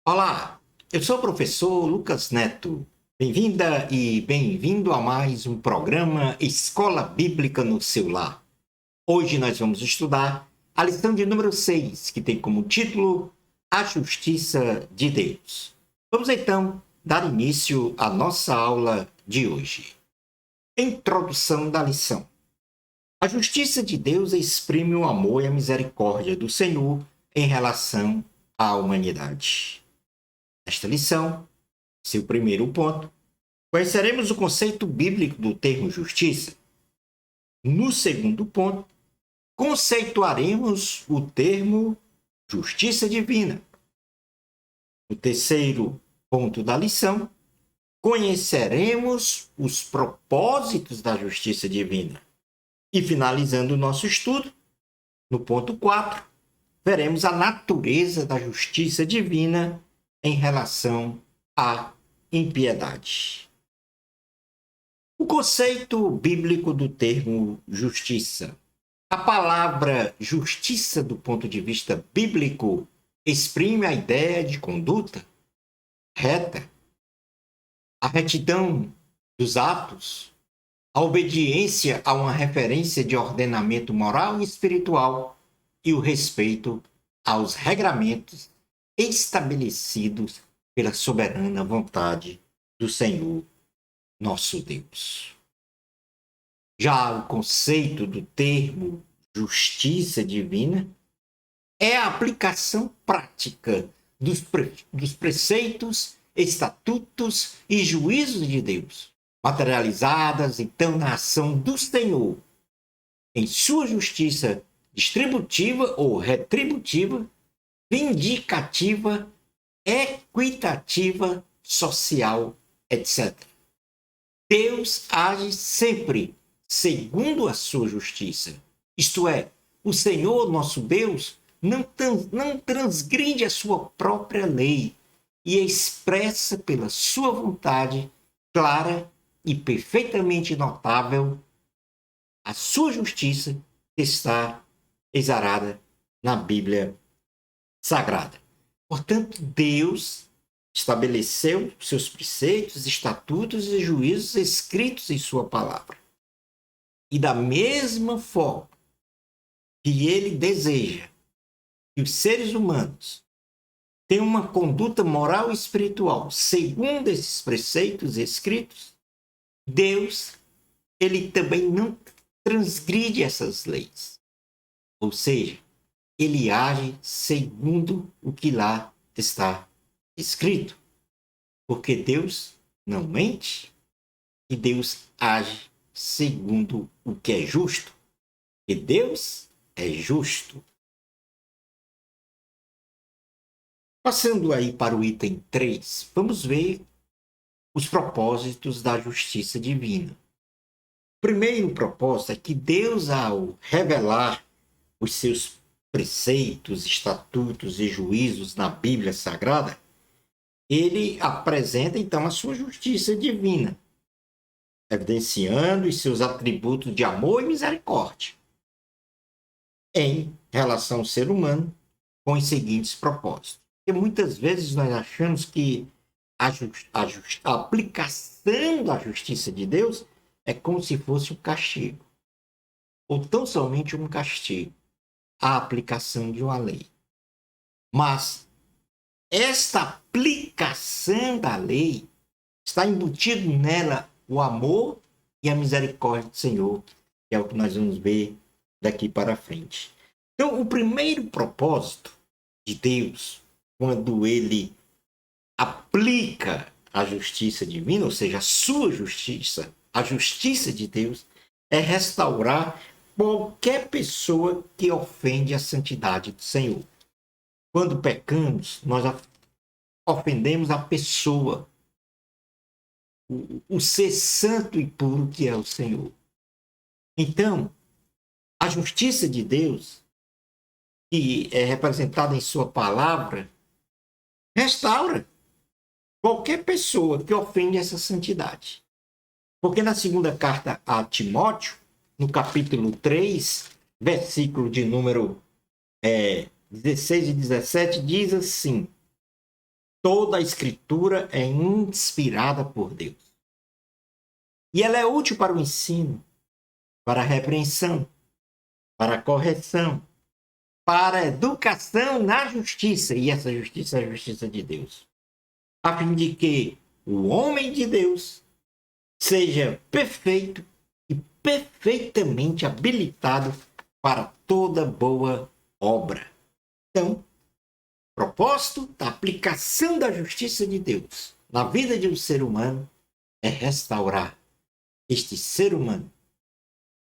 Olá, eu sou o professor Lucas Neto. Bem-vinda e bem-vindo a mais um programa Escola Bíblica no seu lar. Hoje nós vamos estudar a lição de número 6, que tem como título A Justiça de Deus. Vamos então dar início à nossa aula de hoje. Introdução da lição. A justiça de Deus exprime o amor e a misericórdia do Senhor em relação à humanidade. Nesta lição, seu primeiro ponto, conheceremos o conceito bíblico do termo justiça. No segundo ponto, conceituaremos o termo justiça divina. No terceiro ponto da lição, conheceremos os propósitos da justiça divina. E finalizando o nosso estudo, no ponto 4, veremos a natureza da justiça divina em relação à impiedade. O conceito bíblico do termo justiça. A palavra justiça, do ponto de vista bíblico, exprime a ideia de conduta reta, a retidão dos atos, a obediência a uma referência de ordenamento moral e espiritual e o respeito aos regramentos estabelecidos pela soberana vontade do Senhor, nosso Deus. Já o conceito do termo justiça divina é a aplicação prática dos preceitos, estatutos e juízos de Deus, materializadas então na ação do Senhor, em sua justiça distributiva ou retributiva, vindicativa, equitativa, social, etc. Deus age sempre segundo a sua justiça. Isto é, o Senhor, nosso Deus, não transgride a sua própria lei e expressa pela sua vontade clara e perfeitamente notável a sua justiça que está exarada na Bíblia Sagrada. Portanto, Deus estabeleceu seus preceitos, estatutos e juízos escritos em sua palavra. E da mesma forma que ele deseja que os seres humanos tenham uma conduta moral e espiritual segundo esses preceitos escritos, Deus, ele também não transgride essas leis. Ou seja, ele age segundo o que lá está escrito. Porque Deus não mente e Deus age segundo o que é justo. E Deus é justo. Passando aí para o item 3, vamos ver os propósitos da justiça divina. O primeiro propósito é que Deus, ao revelar os seus preceitos, estatutos e juízos na Bíblia Sagrada, ele apresenta então a sua justiça divina, evidenciando os seus atributos de amor e misericórdia em relação ao ser humano com os seguintes propósitos. Porque muitas vezes nós achamos que a aplicação da justiça de Deus é como se fosse um castigo, ou tão somente um castigo, a aplicação de uma lei. Mas esta aplicação da lei está embutido nela o amor e a misericórdia do Senhor, que é o que nós vamos ver daqui para frente. Então, o primeiro propósito de Deus, quando ele aplica a justiça divina, ou seja, a sua justiça, a justiça de Deus, é restaurar qualquer pessoa que ofende a santidade do Senhor. Quando pecamos, nós ofendemos a pessoa, o ser santo e puro que é o Senhor. Então, a justiça de Deus, que é representada em sua palavra, restaura qualquer pessoa que ofende essa santidade. Porque na segunda carta a Timóteo, no capítulo 3, versículo de número 16 e 17, diz assim: Toda a Escritura é inspirada por Deus. E ela é útil para o ensino, para a repreensão, para a correção, para a educação na justiça. E essa justiça é a justiça de Deus. A fim de que o homem de Deus seja perfeito e perfeitamente habilitado para toda boa obra. Então, propósito da aplicação da justiça de Deus na vida de um ser humano é restaurar este ser humano,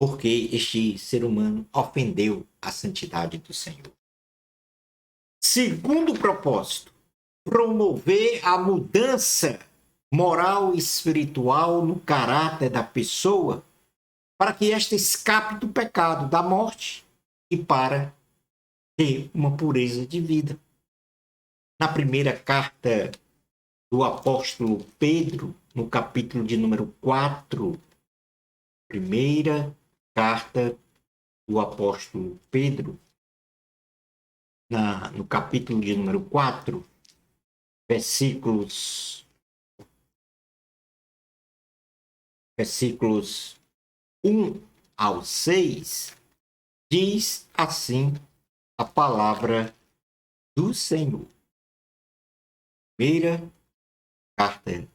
porque este ser humano ofendeu a santidade do Senhor. Segundo propósito, promover a mudança moral e espiritual no caráter da pessoa, para que esta escape do pecado, da morte, e para ter uma pureza de vida. Na primeira carta do apóstolo Pedro, no capítulo de número 4, primeira carta do apóstolo Pedro, no capítulo de número 4, versículos 1 ao 6, diz assim a palavra do Senhor. Primeira carta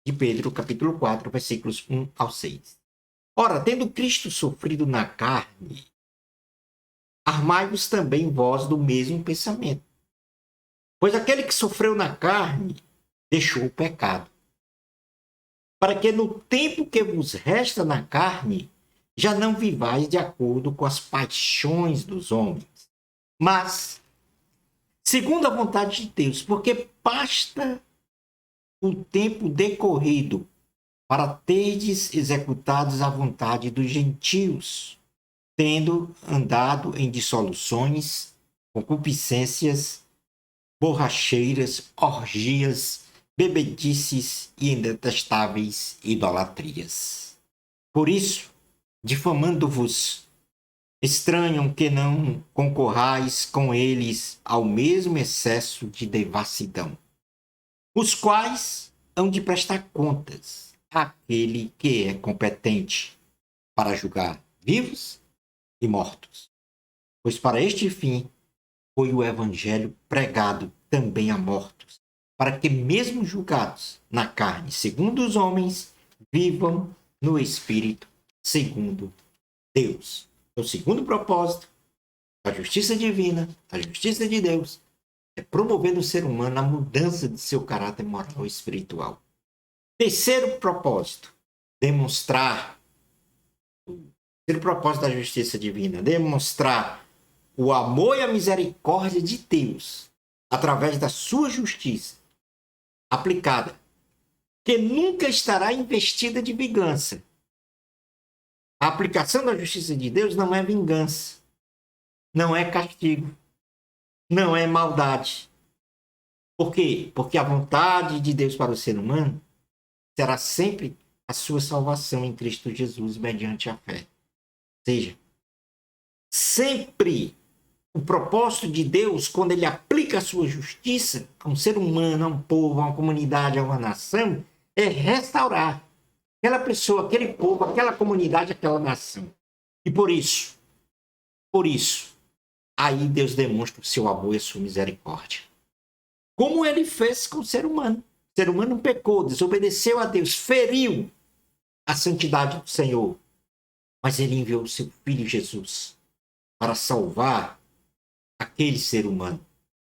de Pedro, capítulo 4, versículos 1 ao 6. Ora, tendo Cristo sofrido na carne, armai-vos também vós do mesmo pensamento. Pois aquele que sofreu na carne deixou o pecado, para que no tempo que vos resta na carne, já não vivais de acordo com as paixões dos homens, mas segundo a vontade de Deus, porque basta o tempo decorrido para terdes executados a vontade dos gentios, tendo andado em dissoluções, concupiscências, borracheiras, orgias, bebedices e indetestáveis idolatrias. Por isso, difamando-vos, estranham que não concorrais com eles ao mesmo excesso de devassidão, os quais hão de prestar contas àquele que é competente para julgar vivos e mortos. Pois para este fim foi o evangelho pregado também a mortos, para que mesmo julgados na carne, segundo os homens, vivam no espírito, segundo Deus. O segundo propósito da justiça divina, da justiça de Deus, é promover no ser humano a mudança de seu caráter moral e espiritual. Terceiro propósito, demonstrar o propósito da justiça divina, demonstrar o amor e a misericórdia de Deus através da sua justiça aplicada, que nunca estará investida de vingança. A aplicação da justiça de Deus não é vingança, não é castigo, não é maldade. Por quê? Porque a vontade de Deus para o ser humano será sempre a sua salvação em Cristo Jesus mediante a fé. Ou seja, sempre o propósito de Deus, quando ele aplica a sua justiça a um ser humano, a um povo, a uma comunidade, a uma nação, é restaurar aquela pessoa, aquele povo, aquela comunidade, aquela nação. E por isso, aí Deus demonstra o seu amor e a sua misericórdia. Como ele fez com o ser humano. O ser humano pecou, desobedeceu a Deus, feriu a santidade do Senhor. Mas ele enviou o seu Filho Jesus para salvar aquele ser humano,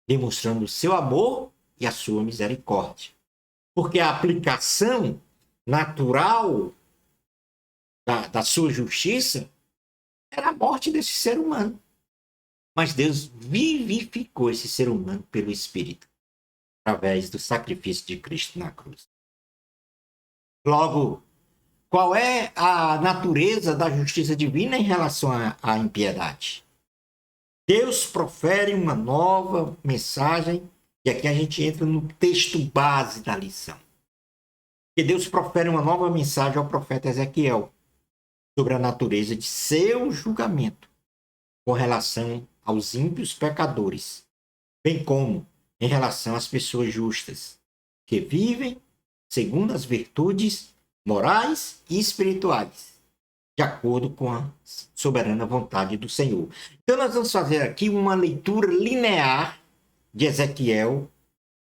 demonstrando o seu amor e a sua misericórdia. Porque a aplicação natural da sua justiça era a morte desse ser humano. Mas Deus vivificou esse ser humano pelo Espírito, através do sacrifício de Cristo na cruz. Logo, qual é a natureza da justiça divina em relação à impiedade? Deus profere uma nova mensagem, e aqui a gente entra no texto base da lição. Que Deus profere uma nova mensagem ao profeta Ezequiel sobre a natureza de seu julgamento com relação aos ímpios pecadores, bem como em relação às pessoas justas, que vivem segundo as virtudes morais e espirituais, de acordo com a soberana vontade do Senhor. Então, nós vamos fazer aqui uma leitura linear de Ezequiel,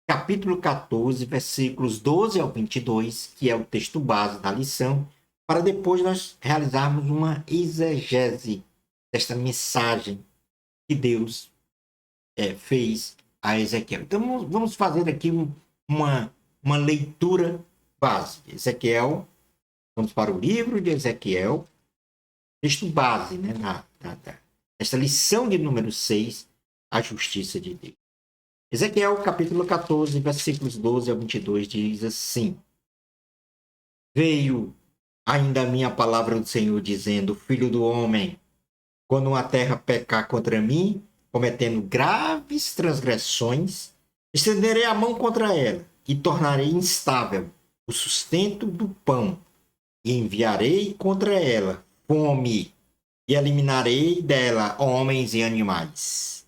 capítulo 14, versículos 12 ao 22, que é o texto base da lição, para depois nós realizarmos uma exegese desta mensagem que Deus fez a Ezequiel. Então, vamos fazer aqui uma leitura base. Ezequiel, vamos para o livro de Ezequiel, texto base, né, nesta lição de número 6, a justiça de Deus. Ezequiel, capítulo 14, versículos 12 ao 22, diz assim: Veio ainda a minha palavra do Senhor, dizendo: Filho do homem, quando uma terra pecar contra mim, cometendo graves transgressões, estenderei a mão contra ela e tornarei instável o sustento do pão, e enviarei contra ela fome, e eliminarei dela homens e animais.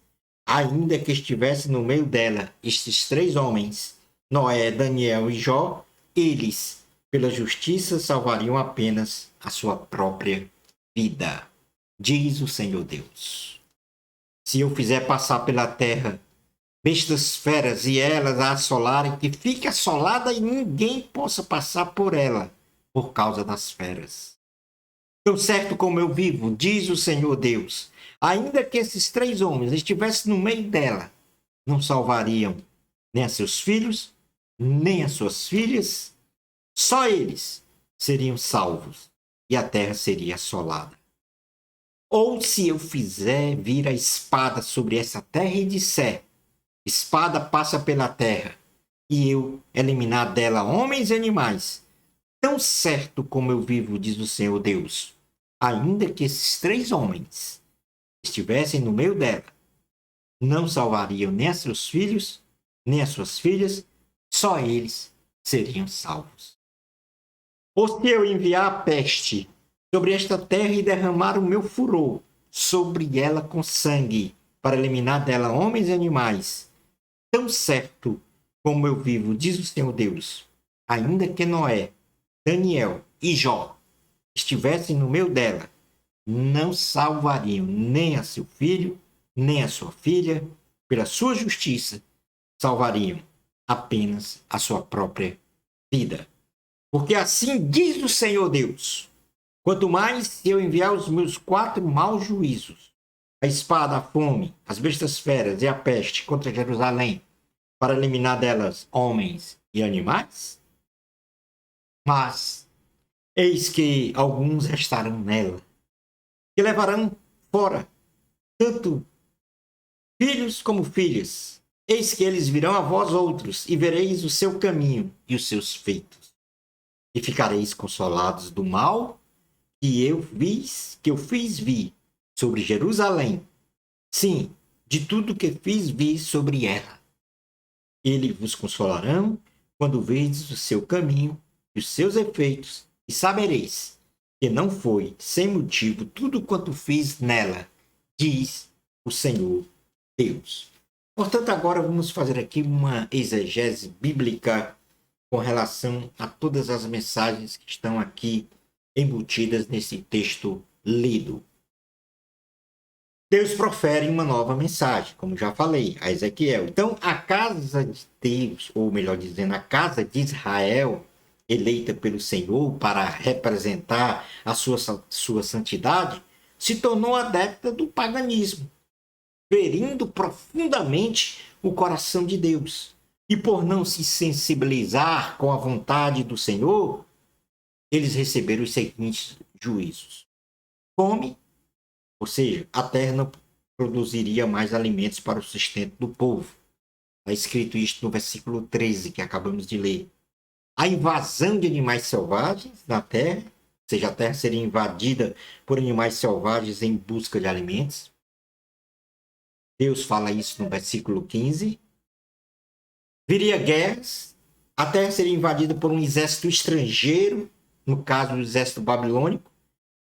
Ainda que estivesse no meio dela estes 3 homens, Noé, Daniel e Jó, eles, pela justiça, salvariam apenas a sua própria vida, diz o Senhor Deus. Se eu fizer passar pela terra bestas feras e elas a assolarem, que fique assolada e ninguém possa passar por ela por causa das feras. Tão certo como eu vivo, diz o Senhor Deus, ainda que esses 3 homens estivessem no meio dela, não salvariam nem a seus filhos, nem as suas filhas, só eles seriam salvos e a terra seria assolada. Ou se eu fizer vir a espada sobre essa terra e disser: espada passa pela terra, e eu eliminar dela homens e animais, tão certo como eu vivo, diz o Senhor Deus, ainda que esses 3 homens estivessem no meio dela, não salvariam nem a seus filhos, nem as suas filhas, só eles seriam salvos. Ou se eu enviar a peste sobre esta terra e derramar o meu furor sobre ela com sangue, para eliminar dela homens e animais, tão certo como eu vivo, diz o Senhor Deus, ainda que Noé, Daniel e Jó estivessem no meio dela, não salvariam nem a seu filho, nem a sua filha, pela sua justiça, salvariam apenas a sua própria vida. Porque assim diz o Senhor Deus: quanto mais se eu enviar os meus 4 maus juízos, a espada, a fome, as bestas feras e a peste contra Jerusalém, para eliminar delas homens e animais, mas eis que alguns restarão nela, que levarão fora tanto filhos como filhas. Eis que eles virão a vós outros, e vereis o seu caminho e os seus feitos. E ficareis consolados do mal que eu fiz vir sobre Jerusalém. Sim, de tudo que fiz vir sobre ela. Eles vos consolarão quando vedes o seu caminho e os seus efeitos, e sabereis que não foi sem motivo tudo quanto fiz nela, diz o Senhor Deus. Portanto, agora vamos fazer aqui uma exegese bíblica com relação a todas as mensagens que estão aqui embutidas nesse texto lido. Deus profere uma nova mensagem, como já falei, a Ezequiel. Então, a casa de Deus, ou melhor dizendo, a casa de Israel, eleita pelo Senhor para representar a sua santidade, se tornou adepta do paganismo, ferindo profundamente o coração de Deus. E por não se sensibilizar com a vontade do Senhor, eles receberam os seguintes juízos: fome, ou seja, a terra não produziria mais alimentos para o sustento do povo. Está escrito isto no versículo 13, que acabamos de ler. A invasão de animais selvagens na terra, ou seja, a terra seria invadida por animais selvagens em busca de alimentos. Deus fala isso no versículo 15. Viria guerras, a terra seria invadida por um exército estrangeiro, no caso do exército babilônico,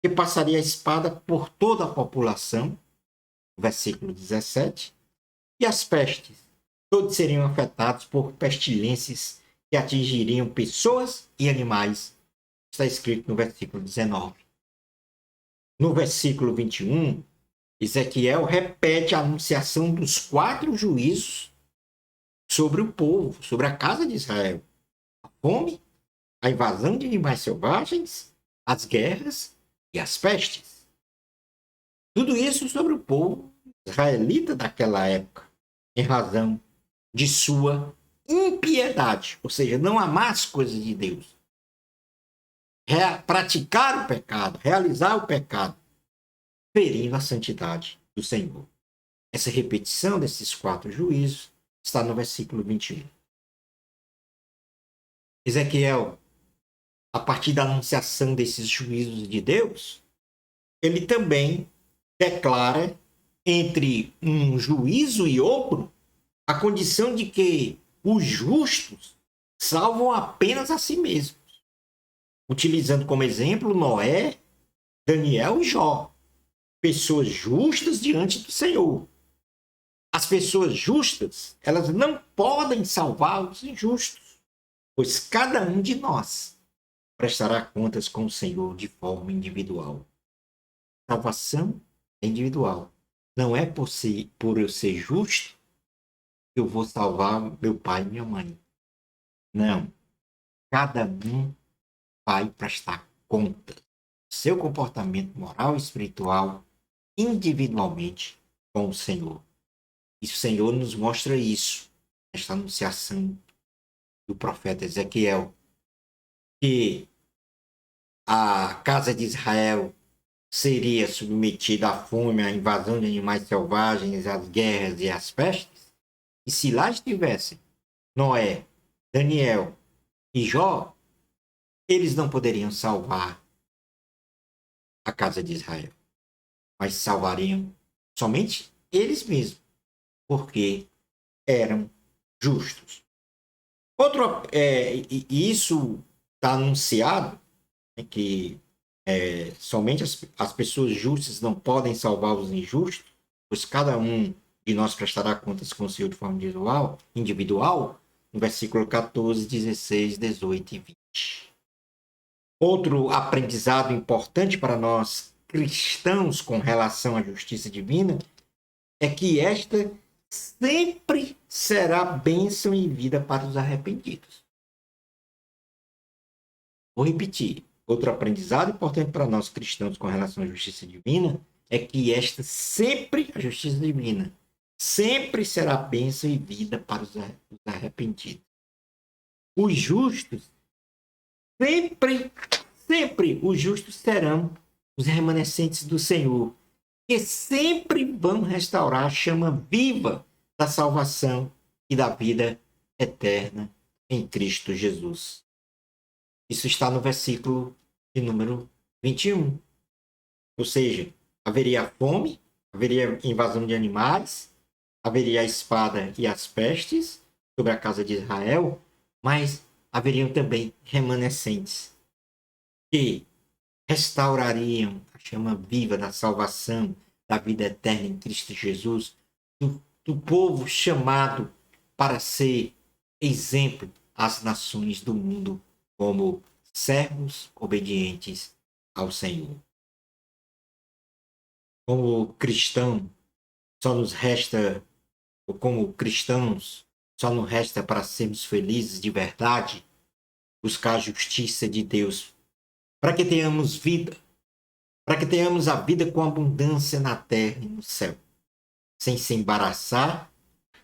que passaria a espada por toda a população, versículo 17, e as pestes todos seriam afetados por pestilências que atingiriam pessoas e animais. Está escrito no versículo 19. No versículo 21, Ezequiel repete a anunciação dos 4 juízos sobre o povo, sobre a casa de Israel: a fome, a invasão de animais selvagens, as guerras e as pestes. Tudo isso sobre o povo israelita daquela época, em razão de sua impiedade, ou seja, não amar as coisas de Deus, praticar o pecado, realizar o pecado, ferindo a santidade do Senhor. Essa repetição desses 4 juízos está no versículo 21. Ezequiel, a partir da anunciação desses juízos de Deus, ele também declara entre um juízo e outro a condição de que os justos salvam apenas a si mesmos, utilizando como exemplo Noé, Daniel e Jó, pessoas justas diante do Senhor. As pessoas justas, elas não podem salvar os injustos, pois cada um de nós prestará contas com o Senhor de forma individual. Salvação é individual. Não é por eu ser justo que eu vou salvar meu pai e minha mãe. Não. Cada um vai prestar conta do seu comportamento moral e espiritual individualmente com o Senhor. E o Senhor nos mostra isso nesta anunciação do profeta Ezequiel, que a casa de Israel seria submetida à fome, à invasão de animais selvagens, às guerras e às pestes. E se lá estivessem Noé, Daniel e Jó, eles não poderiam salvar a casa de Israel, mas salvariam somente eles mesmos, porque eram justos. E isso está anunciado, né, que somente as pessoas justas não podem salvar os injustos, pois cada um de nós prestará contas com o Senhor de forma individual, no versículo 14, 16, 18 e 20. Outro aprendizado importante para nós cristãos com relação à justiça divina é que esta sempre será bênção e vida para os arrependidos. Vou repetir. Outro aprendizado importante para nós cristãos com relação à justiça divina é que esta sempre, a justiça divina, sempre será bênção e vida para os arrependidos. Os justos, sempre os justos serão os remanescentes do Senhor, que sempre vão restaurar a chama viva da salvação e da vida eterna em Cristo Jesus. Isso está no versículo de número 21. Ou seja, haveria fome, haveria invasão de animais, haveria a espada e as pestes sobre a casa de Israel, mas haveriam também remanescentes que restaurariam a chama viva da salvação, da vida eterna em Cristo Jesus, do povo chamado para ser exemplo às nações do mundo como servos obedientes ao Senhor. Como cristão, só nos resta, ou como cristãos, só nos resta para sermos felizes de verdade, buscar a justiça de Deus, para que tenhamos vida, para que tenhamos a vida com abundância na terra e no céu, sem se embaraçar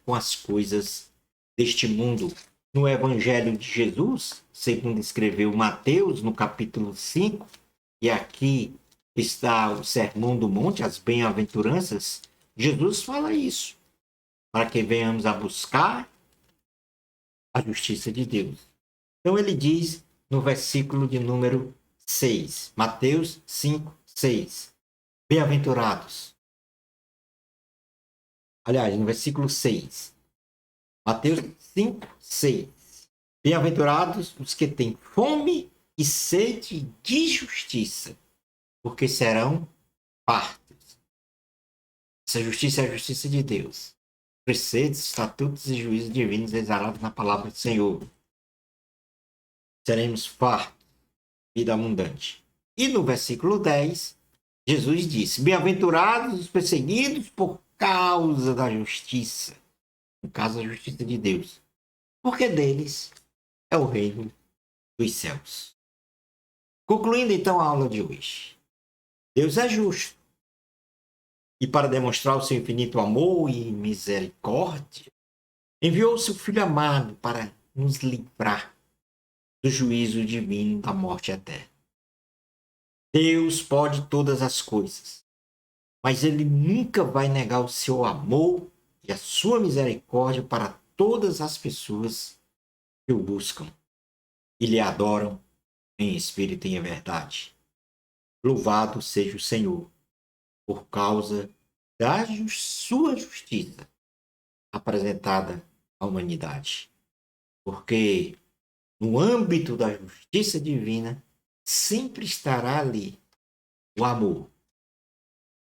com as coisas deste mundo. No Evangelho de Jesus, segundo escreveu Mateus, no capítulo 5, e aqui está o Sermão do Monte, as bem-aventuranças, Jesus fala isso, para que venhamos a buscar a justiça de Deus. Então ele diz no versículo de número 6, Mateus 5, 6, bem-aventurados. Aliás, no versículo 6, Mateus 5, 6. Bem-aventurados os que têm fome e sede de justiça, porque serão fartos. Essa justiça é a justiça de Deus. preceitos, estatutos e juízos divinos exalados na palavra do Senhor. Seremos fartos, vida abundante. E no versículo 10, Jesus disse: bem-aventurados os perseguidos por causa da justiça. No caso, a justiça de Deus. Porque deles é o reino dos céus. Concluindo então a aula de hoje. Deus é justo. E para demonstrar o seu infinito amor e misericórdia, enviou seu Filho amado para nos livrar do juízo divino da morte eterna. Deus pode todas as coisas, mas Ele nunca vai negar o seu amor e a sua misericórdia para todas as pessoas que o buscam e lhe adoram em espírito e em verdade. Louvado seja o Senhor por causa da sua justiça apresentada à humanidade. Porque no âmbito da justiça divina sempre estará ali o amor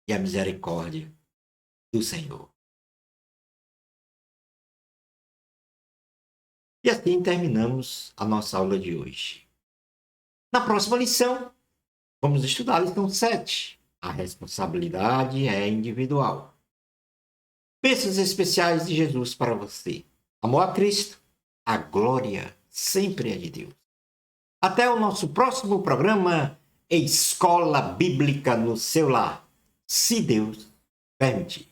e a misericórdia do Senhor. E assim terminamos a nossa aula de hoje. Na próxima lição, vamos estudar a lição 7. A responsabilidade é individual. Bênçãos especiais de Jesus para você. Amor a Cristo, a glória sempre é de Deus. Até o nosso próximo programa Escola Bíblica no seu lar, se Deus permitir.